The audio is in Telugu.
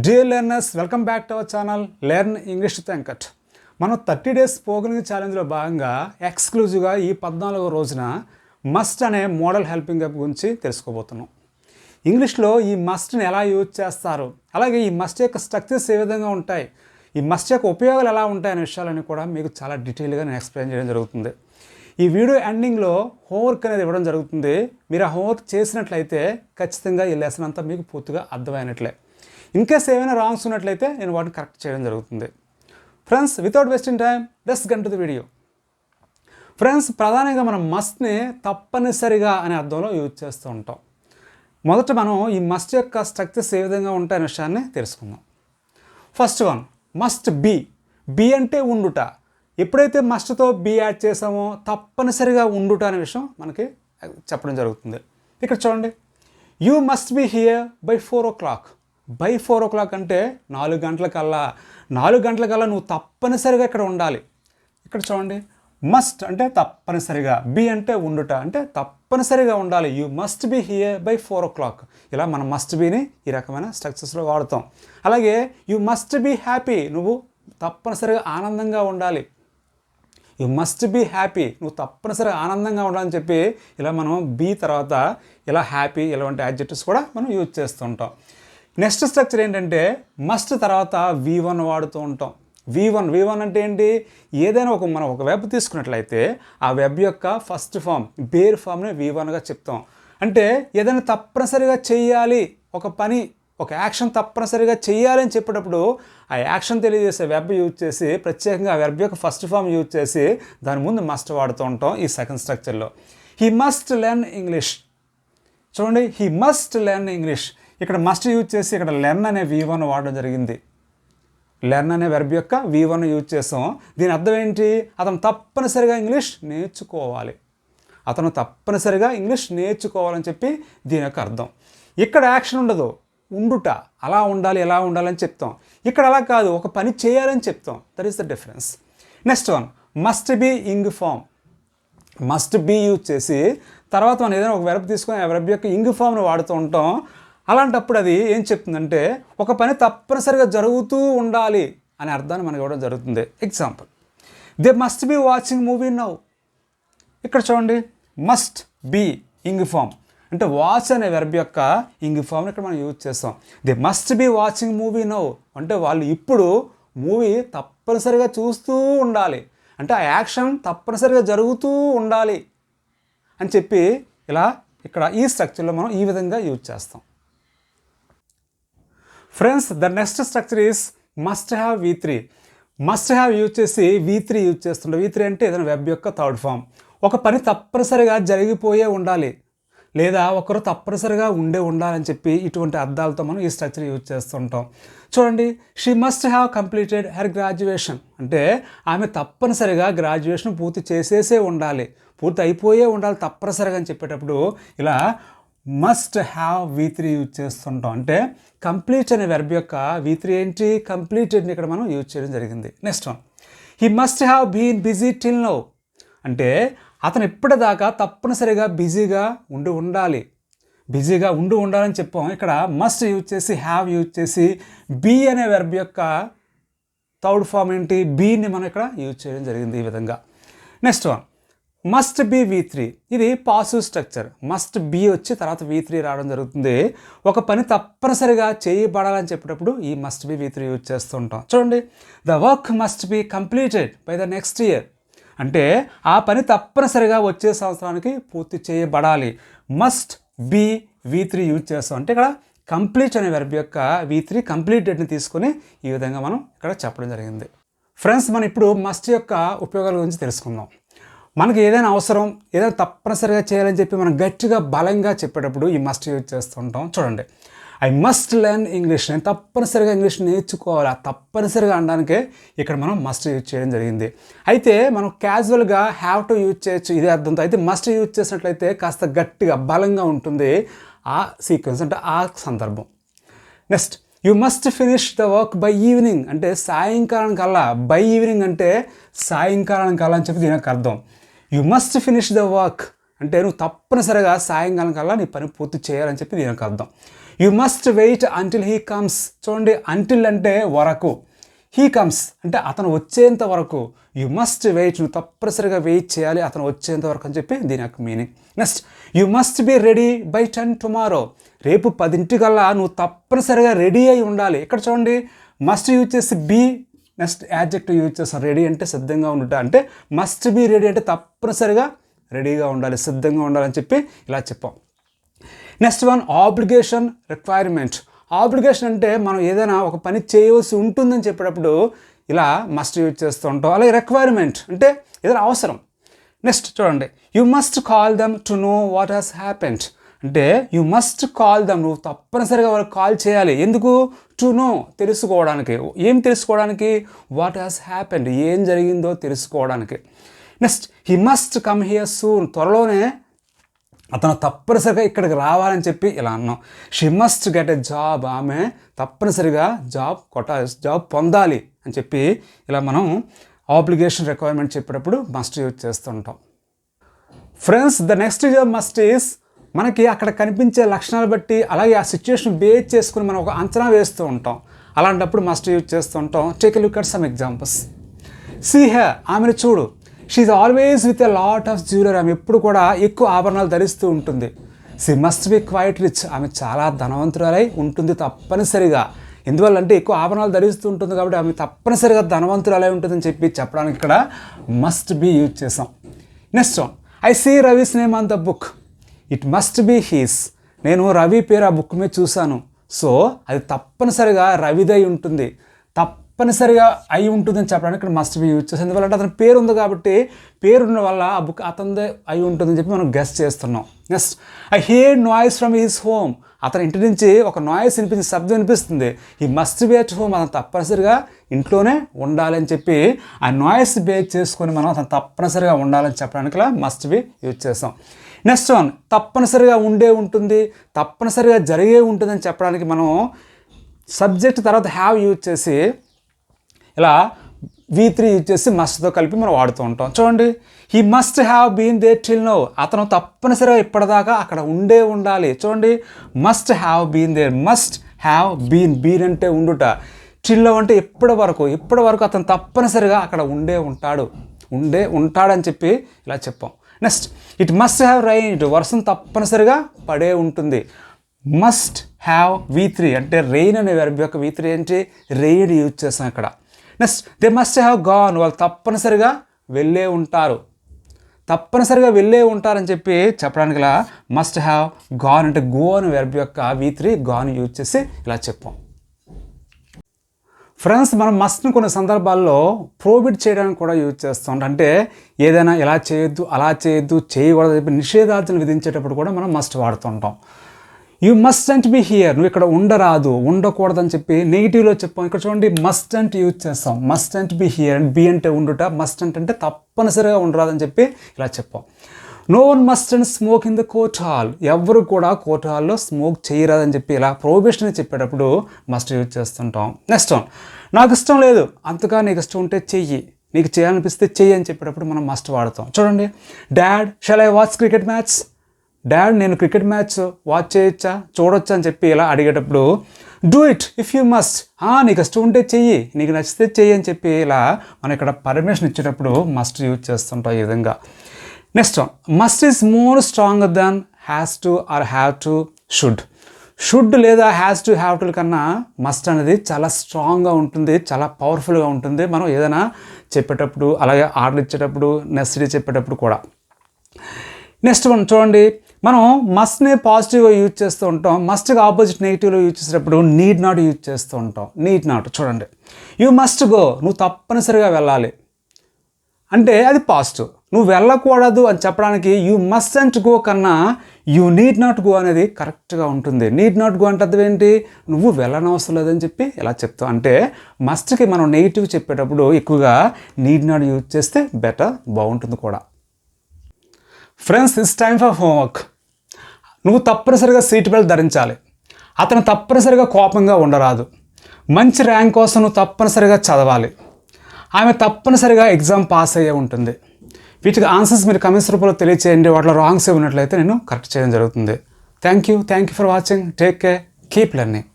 Dear learners, welcome back to our channel Learn English with Venkat. మనం 30 డేస్ స్పోకెన్ ఛాలెంజ్లో భాగంగా ఎక్స్క్లూజివ్గా ఈ 14వ రోజున మస్ట్ అనే మోడల్ హెల్పింగ్ యాప్ గురించి తెలుసుకోబోతున్నాం. ఇంగ్లీష్లో ఈ మస్ట్ని ఎలా యూజ్ చేస్తారు, అలాగే ఈ మస్ట్ యొక్క స్ట్రక్చర్స్ ఏ విధంగా ఉంటాయి, ఈ మస్ట్ యొక్క ఉపయోగాలు ఎలా ఉంటాయనే విషయాలని కూడా మీకు చాలా డీటెయిల్గా నేను ఎక్స్ప్లెయిన్ చేయడం జరుగుతుంది. ఈ వీడియో ఎండింగ్లో హోంవర్క్ అనేది ఇవ్వడం జరుగుతుంది. మీరు ఆ హోంవర్క్ చేసినట్లయితే ఖచ్చితంగా ఈ లెసన్ అంతా మీకు పూర్తిగా అర్థమైనట్లే. ఇన్కేస్ ఏమైనా రాంగ్స్ ఉన్నట్లయితే నేను వాటిని కరెక్ట్ చేయడం జరుగుతుంది. Friends, without wasting time let's get to the video. Friends, ప్రధానంగా మనం మస్ట్ని తప్పనిసరిగా అనే అర్థంలో యూజ్ చేస్తూ ఉంటాం. మొదట మనం ఈ మస్ట్ యొక్క స్ట్రక్చర్స్ ఏ విధంగా ఉంటాయనే విషయాన్ని తెలుసుకుందాం. First one, must be. Be అంటే ఉండుట. ఎప్పుడైతే మస్ట్తో బీ యాడ్ చేసామో తప్పనిసరిగా ఉండుట అనే విషయం మనకి చెప్పడం జరుగుతుంది. ఇక్కడ చూడండి, you must be here by 4 o'clock. By 4 o'clock అంటే 4 గంటలకల్లా. 4 గంటలకల్లా నువ్వు తప్పనిసరిగా ఇక్కడ ఉండాలి. ఇక్కడ చూడండి, మస్ట్ అంటే తప్పనిసరిగా, బీ అంటే ఉండుట అంటే తప్పనిసరిగా ఉండాలి. You must be here by 4 o'clock. ఇలా మనం మస్ట్ బీని ఈ రకమైన స్ట్రక్చర్స్లో వాడతాం. అలాగే యూ మస్ట్ బీ హ్యాపీ. నువ్వు తప్పనిసరిగా ఆనందంగా ఉండాలి. You must be happy. నువ్వు తప్పనిసరిగా ఆనందంగా ఉండాలని చెప్పి ఇలా మనం బీ తర్వాత ఇలా హ్యాపీ ఇలాంటి యాడ్జెక్టివ్స్ కూడా మనం యూజ్ చేస్తూ ఉంటాం. నెక్స్ట్ స్ట్రక్చర్ ఏంటంటే మస్ట్ తర్వాత V1 వాడుతూ ఉంటాం. V1 అంటే ఏంటి? ఏదైనా మనం ఒక వెబ్ తీసుకున్నట్లయితే ఆ వెబ్ యొక్క ఫస్ట్ ఫామ్ బేర్ ఫామ్ని V1గా చెప్తాం. అంటే ఏదైనా తప్పనిసరిగా చెయ్యాలి, ఒక పని, ఒక యాక్షన్ తప్పనిసరిగా చెయ్యాలి అని చెప్పేటప్పుడు ఆ యాక్షన్ తెలియజేసే వెబ్ యూజ్ చేసి ప్రత్యేకంగా ఆ వెబ్ యొక్క ఫస్ట్ ఫామ్ యూజ్ చేసి దాని ముందు మస్ట్ వాడుతూ ఉంటాం. ఈ సెకండ్ స్ట్రక్చర్లో హీ మస్ట్ లెర్న్ ఇంగ్లీష్. చూడండి, హీ మస్ట్ లెర్న్ ఇంగ్లీష్. ఇక్కడ మస్ట్ యూజ్ చేసి ఇక్కడ లెర్న్ అనే V1 వాడడం జరిగింది. లెర్న్ అనే వెర్బ్ యొక్క V1 యూజ్ చేసాం. దీని అర్థం ఏంటి? అతను తప్పనిసరిగా ఇంగ్లీష్ నేర్చుకోవాలి. అతను తప్పనిసరిగా ఇంగ్లీష్ నేర్చుకోవాలని చెప్పి దీని యొక్క అర్థం. ఇక్కడ యాక్షన్ ఉండదు, ఉండుట. అలా ఉండాలి, ఎలా ఉండాలని చెప్తాం. ఇక్కడ అలా కాదు, ఒక పని చేయాలని చెప్తాం. That is the difference. Next one, must be ing form. Must be use చేసి తర్వాత మనం ఏదైనా ఒక వెర్బ్ తీసుకొని ఆ వెర్బ్ యొక్క ఇంగ్ ఫామ్ను వాడుతూ ఉంటాం. అలాంటప్పుడు అది ఏం చెప్తుందంటే ఒక పని తప్పనిసరిగా జరుగుతూ ఉండాలి అనే అర్థాన్ని మనకి ఇవ్వడం జరుగుతుంది. Example, they must be watching movie now. ఇక్కడ చూడండి, మస్ట్ బీ ఇంగ్ ఫామ్ అంటే వాచ్ అనే వెర్బ్ యొక్క ఇంగ్ ఫామ్ని ఇక్కడ మనం యూజ్ చేస్తాం. They must be watching movie now అంటే వాళ్ళు ఇప్పుడు మూవీ తప్పనిసరిగా చూస్తూ ఉండాలి, అంటే ఆ యాక్షన్ తప్పనిసరిగా జరుగుతూ ఉండాలి అని చెప్పి ఇలా ఇక్కడ ఈ స్ట్రక్చర్లో మనం ఈ విధంగా యూజ్ చేస్తాం. Friends, the next structure is must have V3. Must have use చేసి V3 యూజ్ చేస్తుంటాం. V3 అంటే ఏదైనా వెబ్ యొక్క థర్డ్ ఫామ్. ఒక పని తప్పనిసరిగా జరిగిపోయే ఉండాలి లేదా ఒకరు తప్పనిసరిగా ఉండాలని చెప్పి ఇటువంటి అర్థాలతో మనం ఈ స్ట్రక్చర్ యూజ్ చేస్తుంటాం. చూడండి, she must have completed her graduation అంటే ఆమె తప్పనిసరిగా గ్రాడ్యుయేషన్ పూర్తి చేసేసే ఉండాలి, పూర్తి అయిపోయే ఉండాలి తప్పనిసరిగా అని చెప్పేటప్పుడు ఇలా మస్ట్ హ్యావ్ V3 యూజ్ చేస్తుంటాం. అంటే కంప్లీట్ అనే వెర్బ్ యొక్క V3 ఏంటి? కంప్లీటెడ్ని ఇక్కడ మనం యూజ్ చేయడం జరిగింది. Next one, he must have been busy till now అంటే అతను ఇప్పటిదాకా తప్పనిసరిగా బిజీగా ఉండాలి, బిజీగా ఉండాలని చెప్పాం. ఇక్కడ మస్ట్ యూజ్ చేసి హ్యావ్ యూజ్ చేసి బీ అనే వెర్బ్ యొక్క థర్డ్ ఫామ్ ఏంటి? బీని మనం ఇక్కడ యూజ్ చేయడం జరిగింది ఈ విధంగా. Next one, must be V3. ఇది పాసివ్ స్ట్రక్చర్. మస్ట్ బీ వచ్చి తర్వాత V3 రావడం జరుగుతుంది. ఒక పని తప్పనిసరిగా చేయబడాలని చెప్పేటప్పుడు ఈ మస్ట్ బీ V3 యూజ్ చేస్తూ ఉంటాం. చూడండి, the work must be completed by the next year అంటే ఆ పని తప్పనిసరిగా వచ్చే సంవత్సరానికి పూర్తి చేయబడాలి. మస్ట్ బీ V3 యూజ్ చేస్తాం. అంటే ఇక్కడ కంప్లీట్ అనే వెర్బ్ యొక్క V3 కంప్లీటెడ్ని తీసుకొని ఈ విధంగా మనం ఇక్కడ చెప్పడం జరిగింది. ఫ్రెండ్స్, మనం ఇప్పుడు మస్ట్ యొక్క ఉపయోగాల గురించి తెలుసుకుందాం. మనకి ఏదైనా అవసరం, ఏదైనా తప్పనిసరిగా చేయాలని చెప్పి మనం గట్టిగా బలంగా చెప్పేటప్పుడు ఈ మస్ట్ యూజ్ చేస్తూ ఉంటాం. చూడండి, ఐ మస్ట్ లెర్న్ ఇంగ్లీష్. నేను తప్పనిసరిగా ఇంగ్లీష్ నేర్చుకోవాలి. ఆ తప్పనిసరిగా అనడానికే ఇక్కడ మనం మస్ట్ యూజ్ చేయడం జరిగింది. అయితే మనం క్యాజువల్గా హ్యావ్ టు యూజ్ చేయొచ్చు ఇదే అర్థంతో. అయితే మస్ట్ యూజ్ చేసినట్లయితే కాస్త గట్టిగా బలంగా ఉంటుంది ఆ సీక్వెన్స్ అంటే ఆ సందర్భం. Next, you must finish the work by evening అంటే సాయంకాలం కల్లా. బై ఈవినింగ్ అంటే సాయంకాలం కల్లా అని చెప్పి దీనికి అర్థం. You must finish the work అంటే నువ్వు తప్పనిసరిగా సాయంకాలం కల్లా నీ పని పూర్తి చేయాలని చెప్పి దీనికి అర్థం. You must wait until he comes. చూడండి, అంటిల్ అంటే వరకు, హీ కమ్స్ అంటే అతను వచ్చేంత వరకు. యు మస్ట్ వెయిట్, నువ్వు తప్పనిసరిగా వెయిట్ చేయాలి అతను వచ్చేంత వరకు అని చెప్పి దీని యొక్క meaning. Next, you must be ready by 10 tomorrow. రేపు 10 నువ్వు తప్పనిసరిగా రెడీ అయి ఉండాలి. ఇక్కడ చూడండి, మస్ట్ యూజ్ చేసి బీ, నెక్స్ట్ యాడ్జెక్టివ్ యూజ్ చేస్తాం. రెడీ అంటే సిద్ధంగా ఉండుట, అంటే మస్ట్ బి రెడీ అంటే తప్పనిసరిగా రెడీగా ఉండాలి, సిద్ధంగా ఉండాలని చెప్పి ఇలా చెప్పాం. Next one, obligation, requirement. Obligation అంటే మనం ఏదైనా ఒక పని చేయవలసి ఉంటుందని చెప్పేటప్పుడు ఇలా మస్ట్ యూజ్ చేస్తూ ఉంటాం. అలాగే రిక్వైర్మెంట్ అంటే ఏదైనా అవసరం. నెక్స్ట్ చూడండి, you must call them to know what has happened. అంటే యు మస్ట్ కాల్ దమ్, నువ్వు తప్పనిసరిగా వాళ్ళకి కాల్ చేయాలి. ఎందుకు? టు నో, తెలుసుకోవడానికి. ఏం తెలుసుకోవడానికి? వాట్ హ్యాస్ హ్యాపెండ్, ఏం జరిగిందో తెలుసుకోవడానికి. Next, he must come here soon, త్వరలోనే అతను తప్పనిసరిగా ఇక్కడికి రావాలని చెప్పి ఇలా అన్నాం. She must get a job, ఆమె తప్పనిసరిగా జాబ్ పొందాలి అని చెప్పి ఇలా మనం ఆబ్లిగేషన్, రిక్వైర్మెంట్ చెప్పేటప్పుడు మస్ట్ యూజ్ చేస్తుంటాం. Friends, the next must is, మనకి అక్కడ కనిపించే లక్షణాలు బట్టి అలాగే ఆ సిచ్యుయేషన్ బేస్ చేసుకుని మనం ఒక అంచనా వేస్తూ ఉంటాం. అలాంటప్పుడు మస్ట్ యూజ్ చేస్తూ ఉంటాం. Take a look at some examples. See here, ఆమెను చూడు. She always with a lot of jewellery, ఆమె ఎప్పుడు కూడా ఎక్కువ ఆభరణాలు ధరిస్తూ ఉంటుంది. She must be quite rich, ఆమె చాలా ధనవంతురాలై ఉంటుంది తప్పనిసరిగా. ఎందువల్లంటే ఎక్కువ ఆభరణాలు ధరిస్తూ ఉంటుంది కాబట్టి ఆమె తప్పనిసరిగా ధనవంతురాలై ఉంటుందని చెప్పి చెప్పడానికి ఇక్కడ మస్ట్ బి యూజ్ చేసాం. Next one, I see Ravi's name on the book, it must be his. నేను రవి పేరు ఆ బుక్ మీద చూశాను, సో అది తప్పనిసరిగా రవిదై ఉంటుంది, తప్పనిసరిగా అయి ఉంటుందని చెప్పడానికి ఇక్కడ మస్ట్ బి యూజ్ చేస్తాం. ఎందువల్లంటే అతని పేరు ఉంది కాబట్టి, పేరున్న వల్ల ఆ బుక్ అతనిదే అయి ఉంటుందని చెప్పి మనం గెస్ చేస్తున్నాం. Next, I here noise from his home, అతని ఇంటి నుంచి ఒక నాయిస్ వినిపించి, శబ్దం వినిపిస్తుంది. ఈ మస్ట్ బి అట్ హోమ్, అతను తప్పనిసరిగా ఇంట్లోనే ఉండాలని చెప్పి ఆ నాయిస్ బేస్ చేసుకొని మనం అతను తప్పనిసరిగా ఉండాలని చెప్పడానికి ఇలా మస్ట్ బి యూజ్ చేస్తాం. నెక్స్ట్ వన్, తప్పనిసరిగా ఉండే ఉంటుంది, తప్పనిసరిగా జరిగే ఉంటుందని చెప్పడానికి మనం సబ్జెక్ట్ తర్వాత హ్యావ్ యూజ్ చేసి ఇలా V3 యూజ్ చేసి మస్ట్తో కలిపి మనం వాడుతూ ఉంటాం. చూడండి, he must have been there till now, అతను తప్పనిసరిగా ఇప్పటిదాకా అక్కడ ఉండాలి. చూడండి, must have been there, must have been అంటే ఉండుట, టిల్ నౌ అంటే ఇప్పటి వరకు అతను తప్పనిసరిగా అక్కడ ఉంటాడని చెప్పి ఇలా చెప్పాం. నెక్స్ట్, ఇట్ మస్ట్ హ్యావ్ రైన్డ్, వర్షం తప్పనిసరిగా పడే ఉంటుంది. మస్ట్ హ్యావ్ V3 అంటే రెయిన్ అనే వెర్బ్ యొక్క V3 అంటే రెయిన్ యూజ్ చేస్తాం ఇక్కడ. Next, they must have gone, వాళ్ళు తప్పనిసరిగా వెళ్ళే ఉంటారని చెప్పి చెప్పడానికి ఇలా మస్ట్ హ్యావ్ గాన్ అంటే గో అనే వెర్బ్ యొక్క V3 గాన్ యూజ్ చేసి ఇలా చెప్పాం. ఫ్రెండ్స్, మనం మస్ట్ని కొన్ని సందర్భాల్లో ప్రోహిబిట్ చేయడానికి కూడా యూజ్ చేస్తాం. అంటే ఏదైనా ఇలా చేయొద్దు, అలా చేయొద్దు, చేయకూడదు చెప్పి నిషేధాజ్ఞలు విధించేటప్పుడు కూడా మనం మస్ట్ వాడుతుంటాం. యూ మస్ట్ అంట్ బి హియర్, నువ్వు ఇక్కడ ఉండకూడదని చెప్పి నెగిటివ్లో చెప్పాం. ఇక్కడ చూడండి, మస్ట్ అంటే యూజ్ చేస్తాం. మస్ట్ అంట్ బి హియర్, బి అంటే ఉండుట, మస్ట్ అంటే తప్పనిసరిగా ఉండరాదని చెప్పి ఇలా చెప్పాం. No one must and smoke in the court hall, ఎవరు కూడా కోర్ట్ హాల్లో స్మోక్ చేయరాదని చెప్పి ఇలా ప్రొహిబిషన్ చెప్పేటప్పుడు మస్ట్ యూజ్ చేస్తుంటాం. నెక్స్ట్ వన్, నాకు ఇష్టం లేదు, అంతగా నీకు ఇష్టం ఉంటే చెయ్యి, నీకు చేయాలనిపిస్తే చెయ్యి అని చెప్పేటప్పుడు మనం మస్ట్ వాడతాం. చూడండి, dad shall I watch cricket match, dad నేను క్రికెట్ మ్యాచ్ వాచ్ చూడొచ్చా అని చెప్పి ఇలా అడిగేటప్పుడు do it if you must, నీకు ఇష్టం ఉంటే చెయ్యి, నీకు నచ్చితే చెయ్యి అని చెప్పి ఇలా మనం ఇక్కడ పర్మిషన్ ఇచ్చేటప్పుడు మస్ట్ యూజ్ చేస్తుంటాం ఈ విధంగా. Next one, must is more stronger than has to or have to should లేదా హ్యాస్ టు హ్యావ్ టు కన్నా మస్ట్ అనేది చాలా స్ట్రాంగ్గా ఉంటుంది, చాలా పవర్ఫుల్గా ఉంటుంది మనం ఏదైనా చెప్పేటప్పుడు, అలాగే ఆర్డర్ ఇచ్చేటప్పుడు, నెసరీ చెప్పేటప్పుడు కూడా. నెక్స్ట్ వన్ చూడండి, మనం మస్ట్ని పాజిటివ్గా యూజ్ చేస్తూ ఉంటాం, మస్ట్గా ఆపోజిట్ నెగిటివ్లో యూజ్ చేసేటప్పుడు నీడ్ నాట్ యూజ్ చేస్తూ ఉంటాం. నీడ్ నాట్ చూడండి, యూ మస్ట్ గో, నువ్వు తప్పనిసరిగా వెళ్ళాలి అంటే అది పాజిటివ్. నువ్వు వెళ్ళకూడదు అని చెప్పడానికి యూ మస్ట్ అంట్ గో కన్నా యూ నీడ్ నాట్ గో అనేది కరెక్ట్గా ఉంటుంది. నీడ్ నాట్ గో అంటే అర్థం ఏంటి? నువ్వు వెళ్ళనవసరం లేదని చెప్పి ఎలా చెప్తావు అంటే మస్ట్కి మనం నెగిటివ్ చెప్పేటప్పుడు ఎక్కువగా నీడ్ నాట్ యూజ్ చేస్తే బెటర్, బాగుంటుంది కూడా. Friends, it's time for homework. నువ్వు తప్పనిసరిగా సీట్ బెల్ట్ ధరించాలి, అతను తప్పనిసరిగా కోపంగా ఉండరాదు, మంచి ర్యాంక్ కోసం నువ్వు తప్పనిసరిగా చదవాలి, ఆమె తప్పనిసరిగా ఎగ్జామ్ పాస్ అయ్యే ఉంటుంది. వీటికి ఆన్సర్స్ మీరు కమెంట్స్ రూపంలో తెలియచేయండి. వాటిలో రాంగ్స్ ఉన్నట్లయితే నేను కరెక్ట్ చేయడం జరుగుతుంది. Thank you for watching. Take care. Keep learning.